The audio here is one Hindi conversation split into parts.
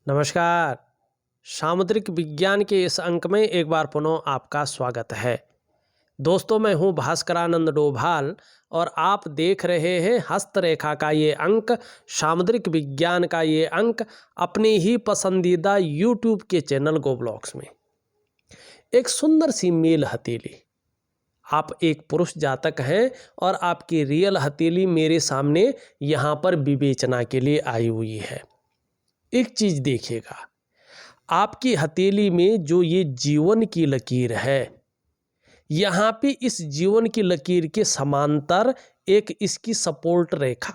नमस्कार। सामुद्रिक विज्ञान के इस अंक में एक बार पुनः आपका स्वागत है। दोस्तों, मैं हूं भास्करानंद डोभाल और आप देख रहे हैं हस्तरेखा का ये अंक, सामुद्रिक विज्ञान का ये अंक अपनी ही पसंदीदा यूट्यूब के चैनल गो ब्लॉग्स में। एक सुंदर सी मेल हथेली, आप एक पुरुष जातक हैं और आपकी रियल हथेली मेरे सामने यहाँ पर विवेचना के लिए आई हुई है। एक चीज़ देखिएगा, आपकी हथेली में जो ये जीवन की लकीर है, यहाँ पे इस जीवन की लकीर के समांतर एक इसकी सपोर्ट रेखा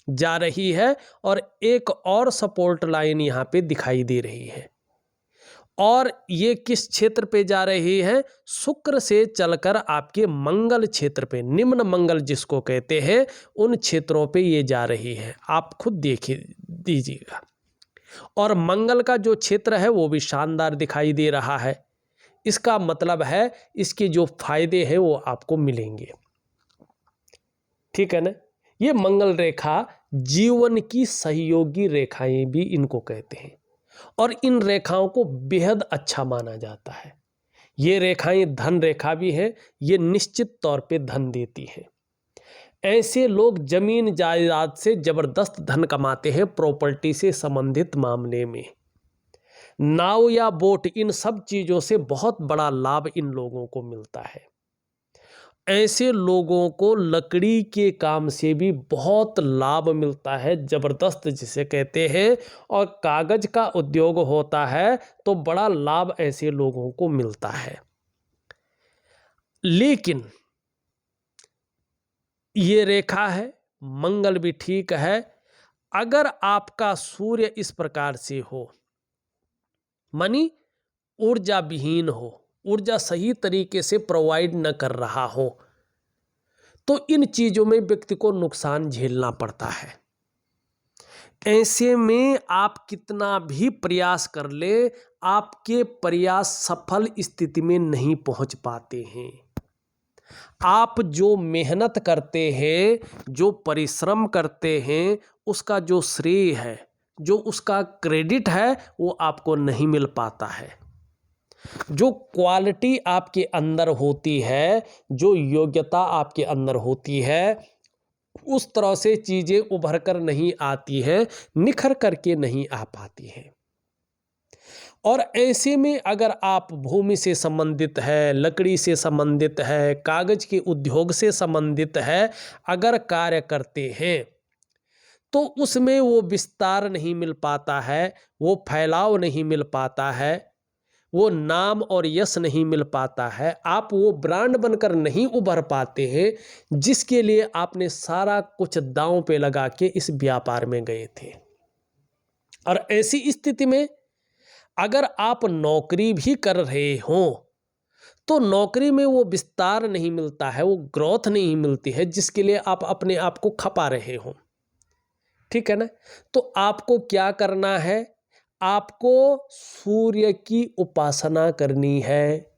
जा रही है और एक और सपोर्ट लाइन यहाँ पे दिखाई दे रही है। और ये किस क्षेत्र पे जा रही है? शुक्र से चलकर आपके मंगल क्षेत्र पे, निम्न मंगल जिसको कहते हैं, उन क्षेत्रों पे ये जा रही है। आप खुद देख दीजिएगा। और मंगल का जो क्षेत्र है वो भी शानदार दिखाई दे रहा है। इसका मतलब है इसके जो फायदे हैं वो आपको मिलेंगे। ठीक है ना? ये मंगल रेखा जीवन की सहयोगी रेखाएं भी इनको कहते हैं और इन रेखाओं को बेहद अच्छा माना जाता है। ये रेखाएं धन रेखा भी हैं, ये निश्चित तौर पे धन देती हैं। ऐसे लोग जमीन जायदाद से जबरदस्त धन कमाते हैं। प्रॉपर्टी से संबंधित मामले में नाव या बोट, इन सब चीजों से बहुत बड़ा लाभ इन लोगों को मिलता है। ऐसे लोगों को लकड़ी के काम से भी बहुत लाभ मिलता है, जबरदस्त जिसे कहते हैं। और कागज का उद्योग होता है तो बड़ा लाभ ऐसे लोगों को मिलता है। लेकिन ये रेखा है, मंगल भी ठीक है। अगर आपका सूर्य इस प्रकार से हो, मानी ऊर्जा विहीन हो, ऊर्जा सही तरीके से प्रोवाइड न कर रहा हो, तो इन चीजों में व्यक्ति को नुकसान झेलना पड़ता है। ऐसे में आप कितना भी प्रयास कर ले, आपके प्रयास सफल स्थिति में नहीं पहुंच पाते हैं। आप जो मेहनत करते हैं, जो परिश्रम करते हैं, उसका जो श्रेय है, जो उसका क्रेडिट है, वो आपको नहीं मिल पाता है। जो क्वालिटी आपके अंदर होती है, जो योग्यता आपके अंदर होती है, उस तरह से चीजें उभर कर नहीं आती हैं, निखर करके नहीं आ पाती हैं। और ऐसे में अगर आप भूमि से संबंधित है, लकड़ी से संबंधित है, कागज के उद्योग से संबंधित है, अगर कार्य करते हैं तो उसमें वो विस्तार नहीं मिल पाता है, वो फैलाव नहीं मिल पाता है, वो नाम और यश नहीं मिल पाता है, आप वो ब्रांड बनकर नहीं उभर पाते हैं जिसके लिए आपने सारा कुछ दांव पे लगा के इस व्यापार में गए थे। और ऐसी स्थिति में अगर आप नौकरी भी कर रहे हो तो नौकरी में वो विस्तार नहीं मिलता है, वो ग्रोथ नहीं मिलती है जिसके लिए आप अपने आप को खपा रहे हो। ठीक है ना? तो आपको क्या करना है? आपको सूर्य की उपासना करनी है।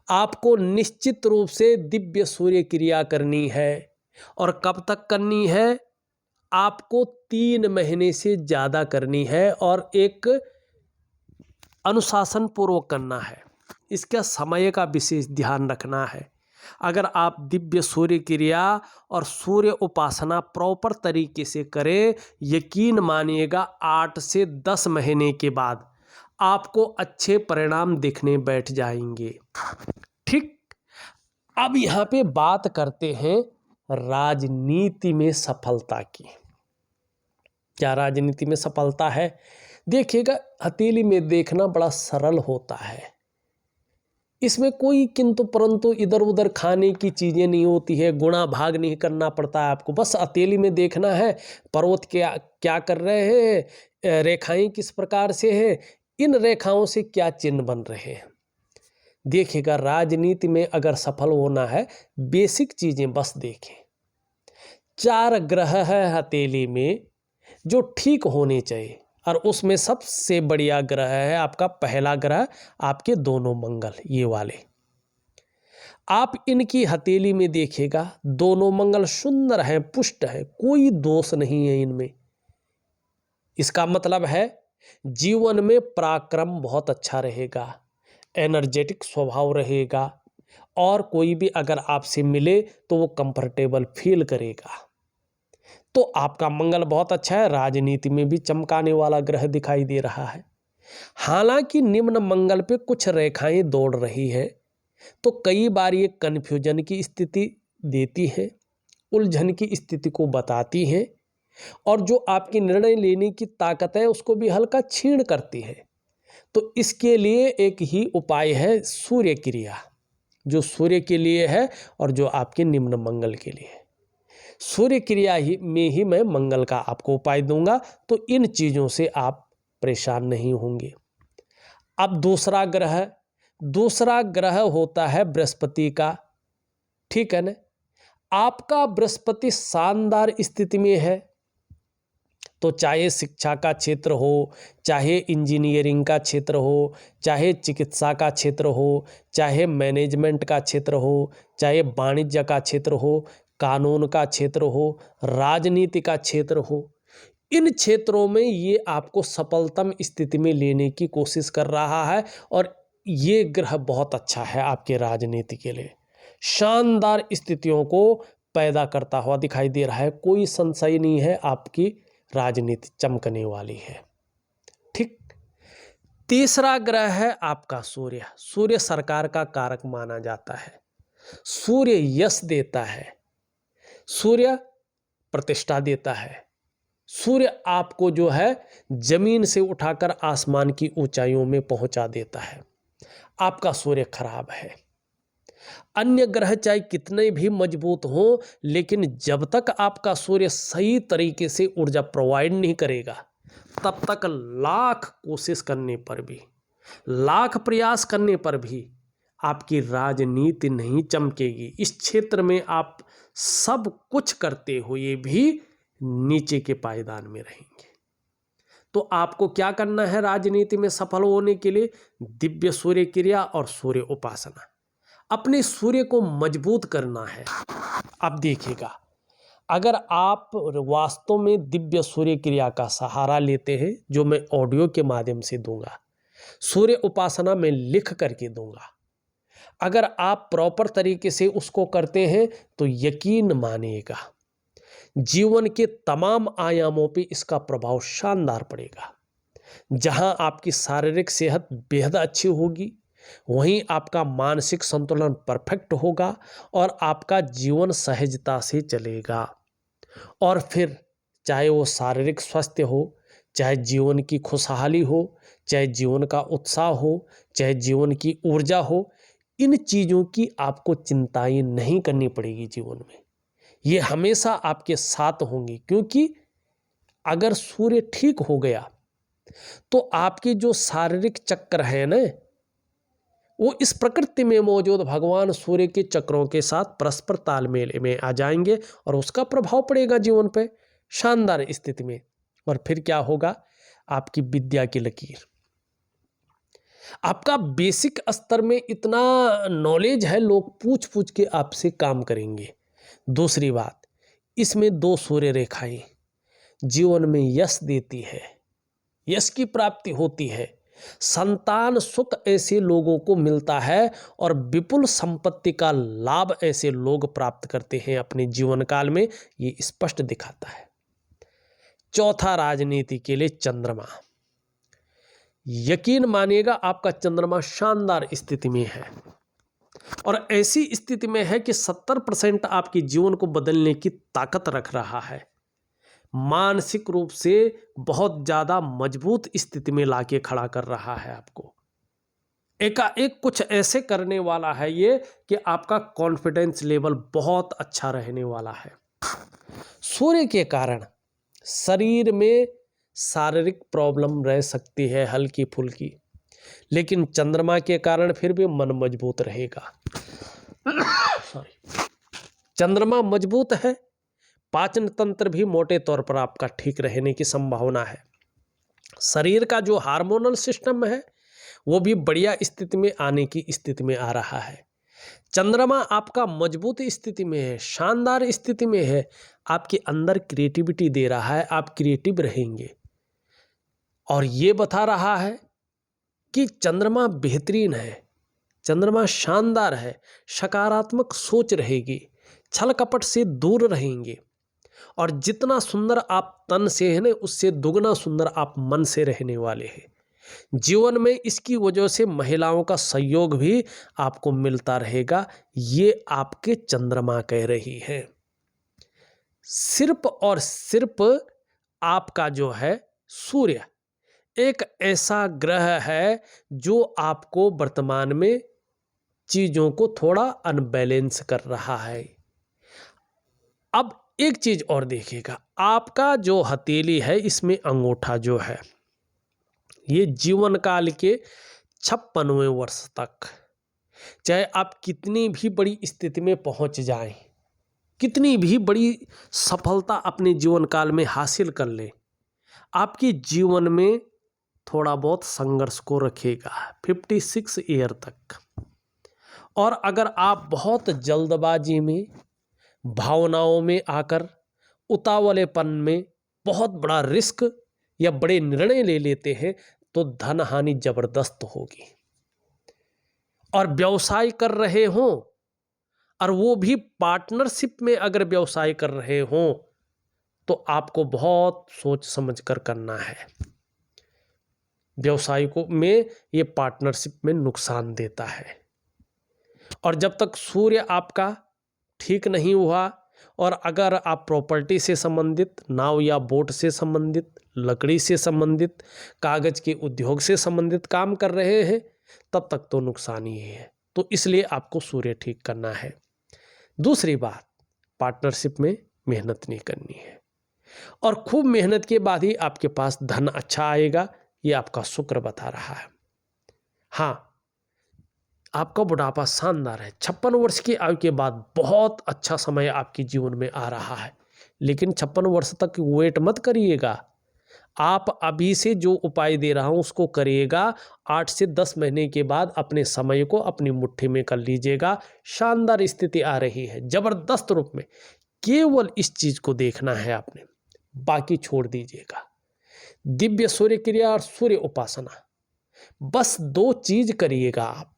आपको निश्चित रूप से दिव्य सूर्य क्रिया करनी है। और कब तक करनी है? आपको 3 महीने से ज़्यादा करनी है और एक अनुशासन पूर्वक करना है। इसका समय का विशेष ध्यान रखना है। अगर आप दिव्य सूर्य क्रिया और सूर्य उपासना प्रॉपर तरीके से करें, यकीन मानिएगा 8 से 10 महीने के बाद आपको अच्छे परिणाम दिखने बैठ जाएंगे। ठीक। अब यहाँ पे बात करते हैं राजनीति में सफलता की। क्या राजनीति में सफलता है? देखिएगा, हथेली में देखना बड़ा सरल होता है। इसमें कोई किंतु परंतु इधर उधर खाने की चीज़ें नहीं होती है, गुणा भाग नहीं करना पड़ता है आपको। बस हथेली में देखना है पर्वत क्या कर रहे हैं, रेखाएं किस प्रकार से हैं, इन रेखाओं से क्या चिन्ह बन रहे हैं। देखिएगा, राजनीति में अगर सफल होना है, बेसिक चीज़ें बस देखें। 4 ग्रह है हथेली में जो ठीक होने चाहिए और उसमें सबसे बढ़िया ग्रह है आपका पहला ग्रह, आपके दोनों मंगल, ये वाले। आप इनकी हथेली में देखिएगा, दोनों मंगल सुंदर हैं, पुष्ट है, कोई दोष नहीं है इनमें। इसका मतलब है जीवन में पराक्रम बहुत अच्छा रहेगा, एनर्जेटिक स्वभाव रहेगा, और कोई भी अगर आपसे मिले तो वो कंफर्टेबल फील करेगा। तो आपका मंगल बहुत अच्छा है, राजनीति में भी चमकाने वाला ग्रह दिखाई दे रहा है। हालांकि निम्न मंगल पे कुछ रेखाएं दौड़ रही है, तो कई बार ये कन्फ्यूजन की स्थिति देती है, उलझन की स्थिति को बताती है, और जो आपकी निर्णय लेने की ताकत है उसको भी हल्का क्षीण करती है। तो इसके लिए एक ही उपाय है, सूर्य क्रिया, जो सूर्य के लिए है और जो आपके निम्न मंगल के लिए है। सूर्य क्रिया ही में ही मैं मंगल का आपको उपाय दूंगा, तो इन चीज़ों से आप परेशान नहीं होंगे। अब दूसरा ग्रह होता है बृहस्पति का, ठीक है ना। आपका बृहस्पति शानदार स्थिति में है, तो चाहे शिक्षा का क्षेत्र हो, चाहे इंजीनियरिंग का क्षेत्र हो, चाहे चिकित्सा का क्षेत्र हो, चाहे मैनेजमेंट का क्षेत्र हो, चाहे वाणिज्य का क्षेत्र हो, कानून का क्षेत्र हो, राजनीति का क्षेत्र हो, इन क्षेत्रों में ये आपको सफलतम स्थिति में लेने की कोशिश कर रहा है। और ये ग्रह बहुत अच्छा है आपके राजनीति के लिए, शानदार स्थितियों को पैदा करता हुआ दिखाई दे रहा है। कोई संशय नहीं है, आपकी राजनीति चमकने वाली है। ठीक। तीसरा ग्रह है आपका सूर्य। सूर्य सरकार का कारक माना जाता है, सूर्य यश देता है, सूर्य प्रतिष्ठा देता है, सूर्य आपको जो है जमीन से उठाकर आसमान की ऊंचाइयों में पहुंचा देता है। आपका सूर्य खराब है। अन्य ग्रह चाहे कितने भी मजबूत हों, लेकिन जब तक आपका सूर्य सही तरीके से ऊर्जा प्रोवाइड नहीं करेगा, तब तक लाख कोशिश करने पर भी, लाख प्रयास करने पर भी आपकी राजनीति नहीं चमकेगी। इस क्षेत्र में आप सब कुछ करते हुए भी नीचे के पायदान में रहेंगे। तो आपको क्या करना है राजनीति में सफल होने के लिए? दिव्य सूर्य क्रिया और सूर्य उपासना। अपने सूर्य को मजबूत करना है। अब देखिएगा, अगर आप वास्तव में दिव्य सूर्य क्रिया का सहारा लेते हैं, जो मैं ऑडियो के माध्यम से दूंगा, सूर्य उपासना में लिख करके दूंगा, अगर आप प्रॉपर तरीके से उसको करते हैं तो यकीन मानिएगा जीवन के तमाम आयामों पे इसका प्रभाव शानदार पड़ेगा। जहां आपकी शारीरिक सेहत बेहद अच्छी होगी, वहीं आपका मानसिक संतुलन परफेक्ट होगा और आपका जीवन सहजता से चलेगा। और फिर चाहे वो शारीरिक स्वास्थ्य हो, चाहे जीवन की खुशहाली हो, चाहे जीवन का उत्साह हो, चाहे जीवन की ऊर्जा हो, इन चीज़ों की आपको चिंताएं नहीं करनी पड़ेगी जीवन में। ये हमेशा आपके साथ होंगी, क्योंकि अगर सूर्य ठीक हो गया तो आपके जो शारीरिक चक्र है ना, वो इस प्रकृति में मौजूद भगवान सूर्य के चक्रों के साथ परस्पर तालमेल में आ जाएंगे और उसका प्रभाव पड़ेगा जीवन पे शानदार स्थिति में। और फिर क्या होगा? आपकी विद्या की लकीर, आपका बेसिक स्तर में इतना नॉलेज है, लोग पूछ पूछ के आपसे काम करेंगे। दूसरी बात, इसमें 2 सूर्य रेखाएं जीवन में यश देती है, यश की प्राप्ति होती है, संतान सुख ऐसे लोगों को मिलता है और विपुल संपत्ति का लाभ ऐसे लोग प्राप्त करते हैं अपने जीवन काल में, ये स्पष्ट दिखाता है। चौथा, राजनीति के लिए चंद्रमा। यकीन मानिएगा आपका चंद्रमा शानदार स्थिति में है और ऐसी स्थिति में है कि 70% आपके जीवन को बदलने की ताकत रख रहा है। मानसिक रूप से बहुत ज़्यादा मजबूत स्थिति में लाके खड़ा कर रहा है आपको। एकाएक कुछ ऐसे करने वाला है ये कि आपका कॉन्फिडेंस लेवल बहुत अच्छा रहने वाला है। सूर्य के कारण शरीर में शारीरिक प्रॉब्लम रह सकती है हल्की फुल्की, लेकिन चंद्रमा के कारण फिर भी मन मजबूत रहेगा। चंद्रमा मजबूत है, पाचन तंत्र भी मोटे तौर पर आपका ठीक रहने की संभावना है। शरीर का जो हार्मोनल सिस्टम है वो भी बढ़िया स्थिति में आने की स्थिति में आ रहा है। चंद्रमा आपका मजबूत स्थिति में है, शानदार स्थिति में है, आपके अंदर क्रिएटिविटी दे रहा है, आप क्रिएटिव रहेंगे। और ये बता रहा है कि चंद्रमा बेहतरीन है, चंद्रमा शानदार है, सकारात्मक सोच रहेगी, छल कपट से दूर रहेंगे और जितना सुंदर आप तन से हैं ना, उससे दुगना सुंदर आप मन से रहने वाले हैं। जीवन में इसकी वजह से महिलाओं का सहयोग भी आपको मिलता रहेगा, ये आपके चंद्रमा कह रही है। सिर्फ और सिर्फ आपका जो है सूर्य एक ऐसा ग्रह है जो आपको वर्तमान में चीजों को थोड़ा अनबैलेंस कर रहा है। अब एक चीज और देखिएगा, आपका जो हथेली है इसमें अंगूठा जो है ये जीवन काल के 56वें वर्ष तक, चाहे आप कितनी भी बड़ी स्थिति में पहुंच जाएं, कितनी भी बड़ी सफलता अपने जीवन काल में हासिल कर लें, आपके जीवन में थोड़ा बहुत संघर्ष को रखेगा 56 ईयर तक। और अगर आप बहुत जल्दबाजी में, भावनाओं में आकर, उतावलेपन में बहुत बड़ा रिस्क या बड़े निर्णय ले लेते हैं तो धन हानि जबरदस्त होगी। और व्यवसाय कर रहे हों और वो भी पार्टनरशिप में अगर व्यवसाय कर रहे हों तो आपको बहुत सोच समझ कर करना है। व्यवसाय को में ये पार्टनरशिप में नुकसान देता है। और जब तक सूर्य आपका ठीक नहीं हुआ और अगर आप प्रॉपर्टी से संबंधित, नाव या बोट से संबंधित, लकड़ी से संबंधित, कागज के उद्योग से संबंधित काम कर रहे हैं तब तक तो नुकसान ही है। तो इसलिए आपको सूर्य ठीक करना है। दूसरी बात, पार्टनरशिप में मेहनत नहीं करनी है और खूब मेहनत के बाद ही आपके पास धन अच्छा आएगा, ये आपका शुक्र बता रहा है। हाँ, आपका बुढ़ापा शानदार है, 56 वर्ष की आयु के बाद बहुत अच्छा समय आपके जीवन में आ रहा है। लेकिन 56 वर्ष तक वेट मत करिएगा, आप अभी से जो उपाय दे रहा हूं उसको करिएगा। 8 से 10 महीने के बाद अपने समय को अपनी मुट्ठी में कर लीजिएगा। शानदार स्थिति आ रही है, जबरदस्त रूप में। केवल इस चीज को देखना है आपने, बाकी छोड़ दीजिएगा। दिव्य सूर्य क्रिया और सूर्य उपासना, बस 2 चीज करिएगा आप।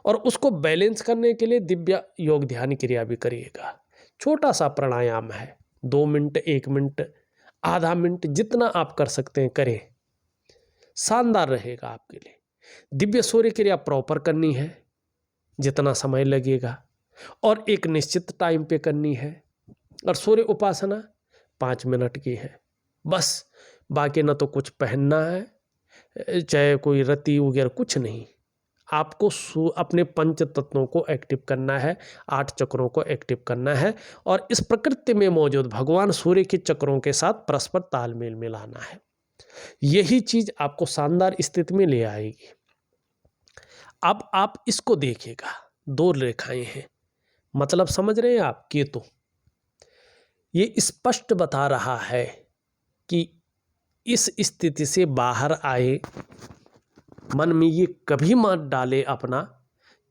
और उसको बैलेंस करने के लिए दिव्य योग ध्यान क्रिया भी करिएगा। छोटा सा प्राणायाम है, 2 मिनट, 1 मिनट, आधा मिनट, जितना आप कर सकते हैं करें, शानदार रहेगा आपके लिए। दिव्य सूर्य क्रिया प्रॉपर करनी है, जितना समय लगेगा, और एक निश्चित टाइम पे करनी है। और सूर्य उपासना 5 मिनट की है बस। बाकी ना तो कुछ पहनना है, चाहे कोई रति वगैरह, कुछ नहीं। आपको अपने पंच तत्वों को एक्टिव करना है, 8 चक्रों को एक्टिव करना है और इस प्रकृति में मौजूद भगवान सूर्य के चक्रों के साथ परस्पर तालमेल मिलाना है। यही चीज आपको शानदार स्थिति में ले आएगी। अब आप इसको देखिएगा, 2 रेखाएं हैं, मतलब समझ रहे हैं आप? केतु ये स्पष्ट बता रहा है कि इस स्थिति से बाहर आए। मन में ये कभी मत डाले अपना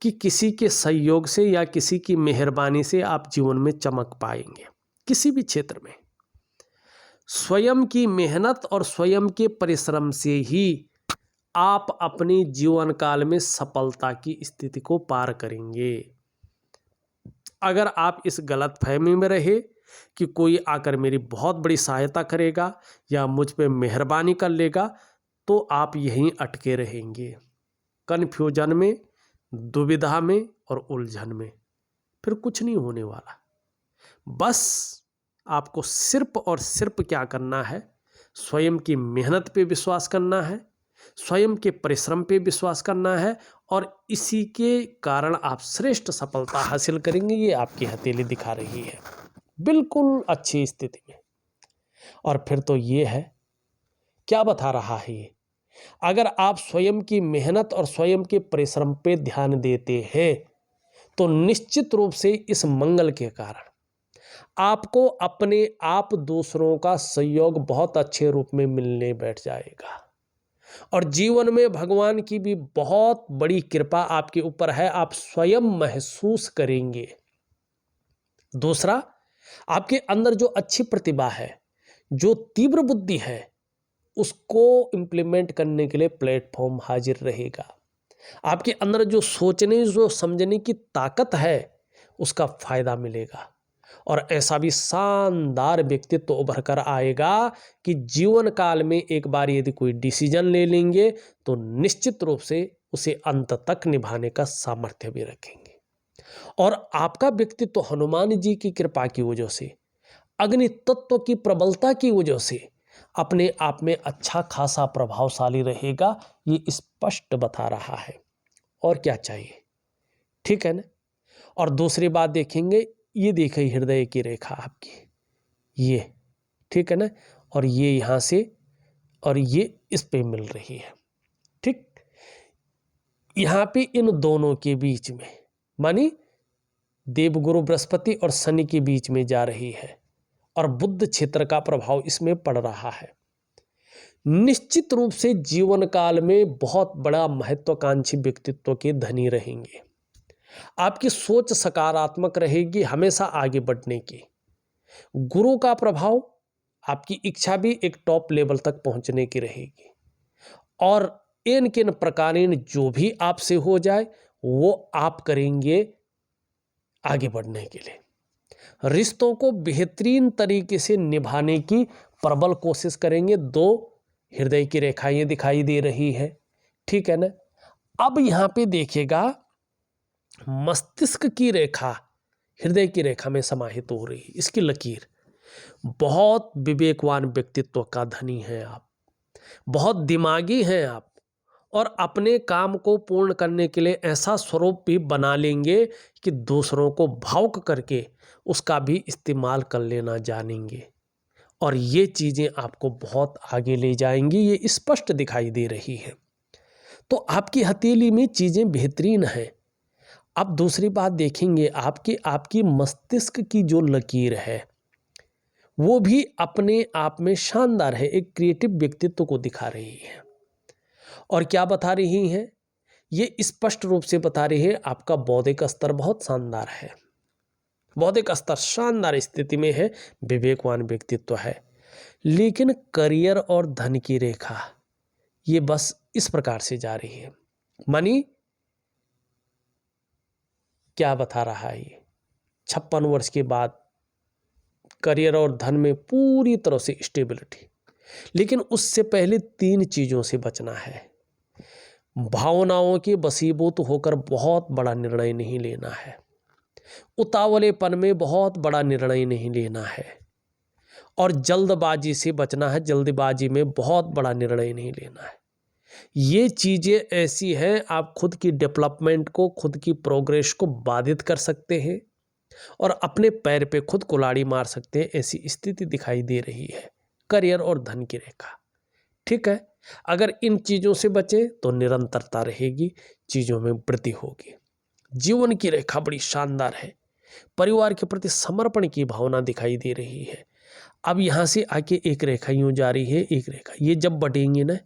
कि किसी के सहयोग से या किसी की मेहरबानी से आप जीवन में चमक पाएंगे। किसी भी क्षेत्र में स्वयं की मेहनत और स्वयं के परिश्रम से ही आप अपने जीवन काल में सफलता की स्थिति को पार करेंगे। अगर आप इस गलत फहमी में रहे कि कोई आकर मेरी बहुत बड़ी सहायता करेगा या मुझ पे मेहरबानी कर लेगा, तो आप यहीं अटके रहेंगे, कन्फ्यूजन में, दुविधा में और उलझन में। फिर कुछ नहीं होने वाला। बस आपको सिर्फ और सिर्फ क्या करना है, स्वयं की मेहनत पे विश्वास करना है, स्वयं के परिश्रम पे विश्वास करना है और इसी के कारण आप श्रेष्ठ सफलता हासिल करेंगे। ये आपकी हथेली दिखा रही है, बिल्कुल अच्छी स्थिति में। और फिर तो ये है, क्या बता रहा है ये? अगर आप स्वयं की मेहनत और स्वयं के परिश्रम पे ध्यान देते हैं तो निश्चित रूप से इस मंगल के कारण आपको अपने आप दूसरों का सहयोग बहुत अच्छे रूप में मिलने बैठ जाएगा और जीवन में भगवान की भी बहुत बड़ी कृपा आपके ऊपर है, आप स्वयं महसूस करेंगे। दूसरा, आपके अंदर जो अच्छी प्रतिभा है, जो तीव्र बुद्धि है, उसको इम्प्लीमेंट करने के लिए प्लेटफॉर्म हाजिर रहेगा। आपके अंदर जो सोचने जो समझने की ताकत है उसका फायदा मिलेगा और ऐसा भी शानदार व्यक्तित्व उभर कर आएगा कि जीवन काल में एक बार यदि कोई डिसीजन ले लेंगे तो निश्चित रूप से उसे अंत तक निभाने का सामर्थ्य भी रखेंगे। और आपका व्यक्तित्व हनुमान जी की कृपा की वजह से, अग्नि तत्व की प्रबलता की वजह से अपने आप में अच्छा खासा प्रभावशाली रहेगा, ये स्पष्ट बता रहा है। और क्या चाहिए, ठीक है ना। और दूसरी बात देखेंगे, ये देखिए हृदय की रेखा आपकी, ये ठीक है ना, और ये यहाँ से और ये इस पे मिल रही है, ठीक। यहाँ पे इन दोनों के बीच में मानी देवगुरु बृहस्पति और शनि के बीच में जा रही है और बुध क्षेत्र का प्रभाव इसमें पड़ रहा है। निश्चित रूप से जीवन काल में बहुत बड़ा महत्वाकांक्षी व्यक्तित्व के धनी रहेंगे। आपकी सोच सकारात्मक रहेगी, हमेशा आगे बढ़ने की। गुरु का प्रभाव, आपकी इच्छा भी एक टॉप लेवल तक पहुंचने की रहेगी और इन किन प्रकारेण जो भी आपसे हो जाए वो आप करेंगे आगे बढ़ने के लिए। रिश्तों को बेहतरीन तरीके से निभाने की प्रबल कोशिश करेंगे। दो हृदय की रेखाएं दिखाई दे रही है, ठीक है ना। अब यहां पे देखिएगा मस्तिष्क की रेखा हृदय की रेखा में समाहित हो रही है, इसकी लकीर। बहुत विवेकवान व्यक्तित्व का धनी हैं आप, बहुत दिमागी हैं आप और अपने काम को पूर्ण करने के लिए ऐसा स्वरूप भी बना लेंगे कि दूसरों को भावुक करके उसका भी इस्तेमाल कर लेना जानेंगे और ये चीज़ें आपको बहुत आगे ले जाएंगी, ये स्पष्ट दिखाई दे रही है। तो आपकी हथेली में चीज़ें बेहतरीन हैं। अब दूसरी बात देखेंगे, आपकी मस्तिष्क की जो लकीर है वो भी अपने आप में शानदार है, एक क्रिएटिव व्यक्तित्व को दिखा रही है। और क्या बता रही है, ये स्पष्ट रूप से बता रही है आपका बौद्धिक स्तर बहुत शानदार है, बौद्धिक स्तर शानदार स्थिति में है, विवेकवान व्यक्तित्व है। लेकिन करियर और धन की रेखा ये बस इस प्रकार से जा रही है। मानी क्या बता रहा है, ये 56 वर्ष के बाद करियर और धन में पूरी तरह से स्टेबिलिटी। लेकिन उससे पहले 3 चीजों से बचना है। भावनाओं के वशीभूत होकर बहुत बड़ा निर्णय नहीं लेना है, उतावलेपन में बहुत बड़ा निर्णय नहीं लेना है और जल्दबाजी से बचना है, जल्दबाजी में बहुत बड़ा निर्णय नहीं लेना है। ये चीज़ें ऐसी हैं आप खुद की डेवलपमेंट को, खुद की प्रोग्रेस को बाधित कर सकते हैं और अपने पैर पे खुद कुल्हाड़ी मार सकते हैं, ऐसी स्थिति दिखाई दे रही है करियर और धन की रेखा, ठीक है। अगर इन चीज़ों से बचें तो निरंतरता रहेगी, चीज़ों में वृद्धि होगी। जीवन की रेखा बड़ी शानदार है, परिवार के प्रति समर्पण की भावना दिखाई दे रही है। अब यहाँ से आके एक रेखा यूँ जा रही है, एक रेखा ये जब बढ़ेंगी ना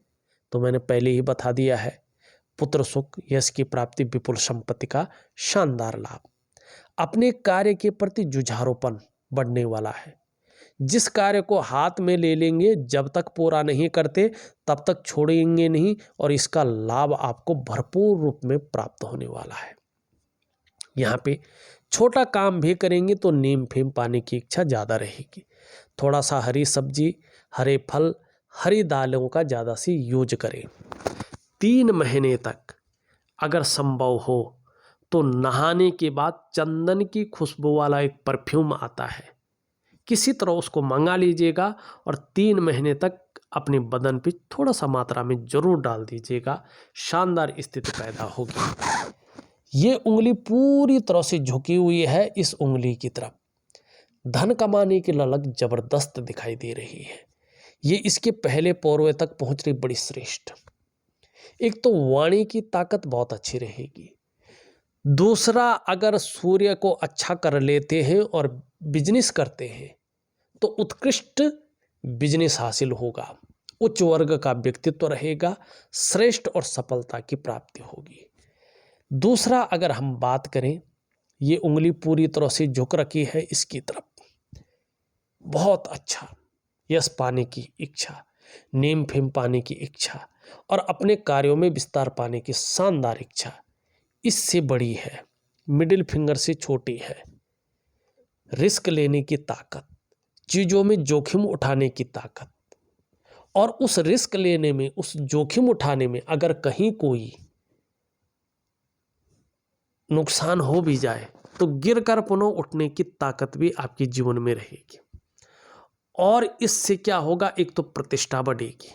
तो मैंने पहले ही बता दिया है, पुत्र सुख, यश की प्राप्ति, विपुल संपत्ति का शानदार लाभ। अपने कार्य के प्रति जुझारूपन बढ़ने वाला है। जिस कार्य को हाथ में ले लेंगे जब तक पूरा नहीं करते तब तक छोड़ेंगे नहीं और इसका लाभ आपको भरपूर रूप में प्राप्त होने वाला है। यहाँ पे छोटा काम भी करेंगे तो नीम फेम पाने की इच्छा ज़्यादा रहेगी। थोड़ा सा हरी सब्जी, हरे फल, हरी दालों का ज़्यादा से यूज करें। 3 महीने तक अगर संभव हो तो नहाने के बाद चंदन की खुशबू वाला एक परफ्यूम आता है, किसी तरह उसको मंगा लीजिएगा और 3 महीने तक अपने बदन पे थोड़ा सा मात्रा में जरूर डाल दीजिएगा, शानदार स्थिति पैदा होगी। ये उंगली पूरी तरह से झुकी हुई है इस उंगली की तरफ, धन कमाने की ललक जबरदस्त दिखाई दे रही है। ये इसके पहले पौरवे तक पहुंच रही, बड़ी श्रेष्ठ। एक तो वाणी की ताकत बहुत अच्छी रहेगी, दूसरा अगर सूर्य को अच्छा कर लेते हैं और बिजनेस करते हैं तो उत्कृष्ट बिजनेस हासिल होगा, उच्च वर्ग का व्यक्तित्व रहेगा, श्रेष्ठ और सफलता की प्राप्ति होगी। दूसरा अगर हम बात करें, ये उंगली पूरी तरह से झुक रखी है इसकी तरफ, बहुत अच्छा यश पाने की इच्छा, नेम फेम पाने की इच्छा और अपने कार्यों में विस्तार पाने की शानदार इच्छा इससे बड़ी है, मिडिल फिंगर से छोटी है। रिस्क लेने की ताकत, चीज़ों में जोखिम उठाने की ताकत, और उस रिस्क लेने में, उस जोखिम उठाने में अगर कहीं कोई नुकसान हो भी जाए तो गिरकर पुनः उठने की ताकत भी आपके जीवन में रहेगी। और इससे क्या होगा, एक तो प्रतिष्ठा बढ़ेगी,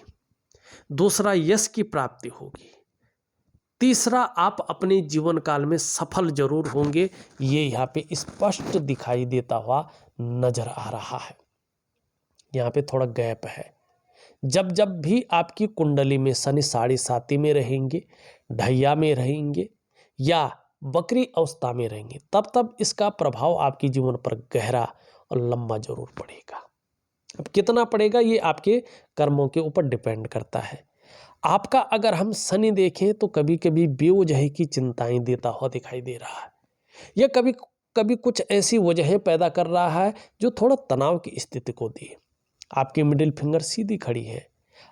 दूसरा यश की प्राप्ति होगी, तीसरा आप अपने जीवन काल में सफल जरूर होंगे। ये यहाँ पे स्पष्ट दिखाई देता हुआ नजर आ रहा है। यहाँ पे थोड़ा गैप है। जब जब भी आपकी कुंडली में शनि साढ़े साती में रहेंगे, ढैया में रहेंगे या वक्री अवस्था में रहेंगे, तब तब इसका प्रभाव आपके जीवन पर गहरा और लंबा जरूर पड़ेगा। अब कितना पड़ेगा ये आपके कर्मों के ऊपर डिपेंड करता है। आपका अगर हम शनि देखें तो कभी कभी बेवजह की चिंताएं देता हुआ दिखाई दे रहा है, या कभी कभी कुछ ऐसी वजहें पैदा कर रहा है जो थोड़ा तनाव की स्थिति को दी। आपकी मिडिल फिंगर सीधी खड़ी है,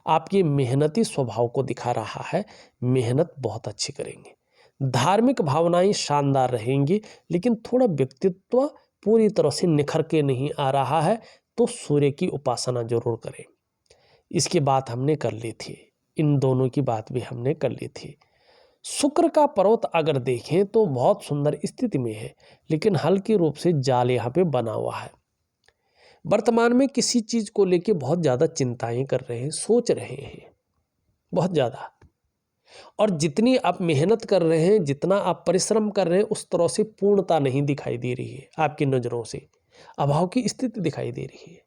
आपकी मेहनती स्वभाव को दिखा रहा है, मेहनत बहुत अच्छी करेंगे, धार्मिक भावनाएं शानदार रहेंगी, लेकिन थोड़ा व्यक्तित्व पूरी तरह से निखर के नहीं आ रहा है, तो सूर्य की उपासना जरूर करें। इसकी बात हमने कर ली थी, इन दोनों की बात भी हमने कर ली थी। शुक्र का पर्वत अगर देखें तो बहुत सुंदर स्थिति में है, लेकिन हल्के रूप से जाल यहाँ पे बना हुआ है। वर्तमान में किसी चीज को लेके बहुत ज्यादा चिंताएं कर रहे हैं, सोच रहे हैं बहुत ज्यादा, और जितनी आप मेहनत कर रहे हैं, जितना आप परिश्रम कर रहे हैं, उस तरह से पूर्णता नहीं दिखाई दे रही है। आपकी नजरों से अभाव की स्थिति दिखाई दे रही है।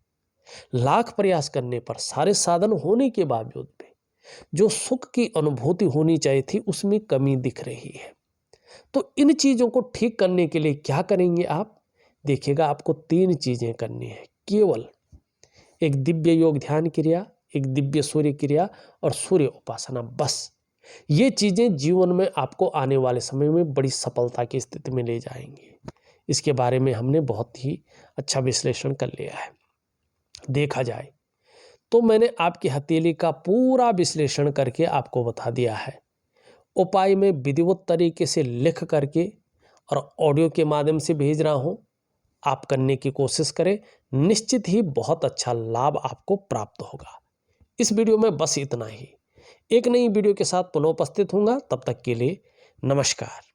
लाख प्रयास करने पर, सारे साधन होने के बावजूद भी जो सुख की अनुभूति होनी चाहिए थी उसमें कमी दिख रही है। तो इन चीजों को ठीक करने के लिए क्या करेंगे आप? देखिएगा, आपको 3 चीजें करनी है केवल। एक दिव्य योग ध्यान क्रिया, एक दिव्य सूर्य क्रिया और सूर्य उपासना। बस ये चीजें जीवन में आपको आने वाले समय में बड़ी सफलता की स्थिति में ले जाएंगी। इसके बारे में हमने बहुत ही अच्छा विश्लेषण कर लिया है। देखा जाए तो मैंने आपकी हथेली का पूरा विश्लेषण करके आपको बता दिया है। उपाय में विधिवत तरीके से लिख करके और ऑडियो के माध्यम से भेज रहा हूं। आप करने की कोशिश करें, निश्चित ही बहुत अच्छा लाभ आपको प्राप्त होगा। इस वीडियो में बस इतना ही। एक नई वीडियो के साथ पुनः उपस्थित होऊंगा, तब तक के लिए नमस्कार।